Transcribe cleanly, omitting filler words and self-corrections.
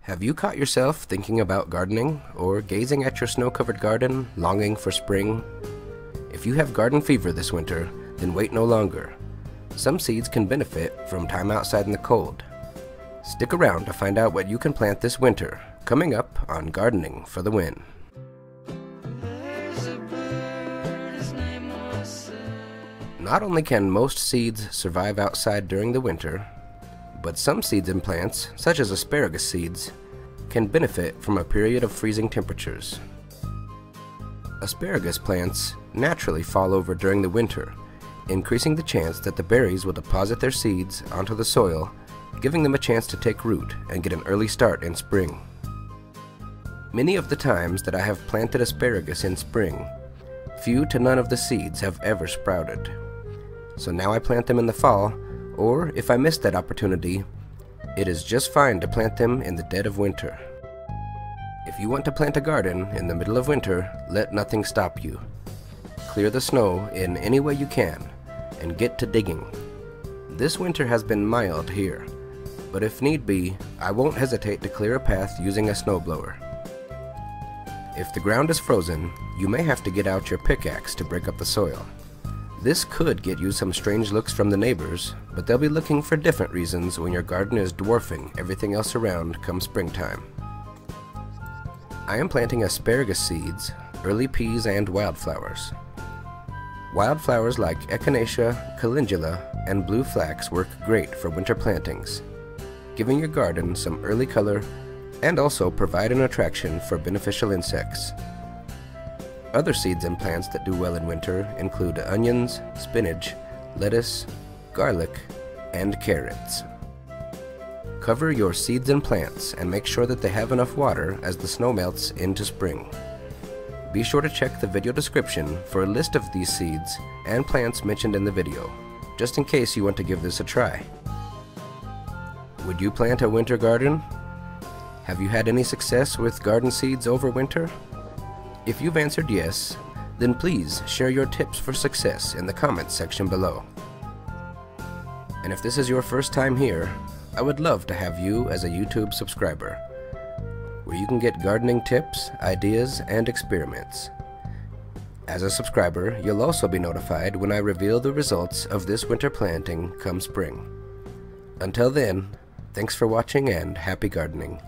Have you caught yourself thinking about gardening or gazing at your snow-covered garden, longing for spring? If you have garden fever this winter, then wait no longer. Some seeds can benefit from time outside in the cold. Stick around to find out what you can plant this winter, coming up on Gardening for the Win. Not only can most seeds survive outside during the winter, but some seeds and plants, such as asparagus seeds, can benefit from a period of freezing temperatures. Asparagus plants naturally fall over during the winter, increasing the chance that the berries will deposit their seeds onto the soil, giving them a chance to take root and get an early start in spring. Many of the times that I have planted asparagus in spring, few to none of the seeds have ever sprouted. So now I plant them in the fall, or if I miss that opportunity, it is just fine to plant them in the dead of winter. If you want to plant a garden in the middle of winter, let nothing stop you. Clear the snow in any way you can, and get to digging. This winter has been mild here, but if need be, I won't hesitate to clear a path using a snowblower. If the ground is frozen, you may have to get out your pickaxe to break up the soil. This could get you some strange looks from the neighbors, but they'll be looking for different reasons when your garden is dwarfing everything else around come springtime. I am planting asparagus seeds, early peas, and wildflowers. Wildflowers like echinacea, calendula, and blue flax work great for winter plantings, giving your garden some early color and also provide an attraction for beneficial insects. Other seeds and plants that do well in winter include onions, spinach, lettuce, garlic, and carrots. Cover your seeds and plants and make sure that they have enough water as the snow melts into spring. Be sure to check the video description for a list of these seeds and plants mentioned in the video, just in case you want to give this a try. Would you plant a winter garden? Have you had any success with garden seeds over winter? If you've answered yes, then please share your tips for success in the comments section below. And if this is your first time here, I would love to have you as a YouTube subscriber, where you can get gardening tips, ideas, and experiments. As a subscriber, you'll also be notified when I reveal the results of this winter planting come spring. Until then, thanks for watching and happy gardening.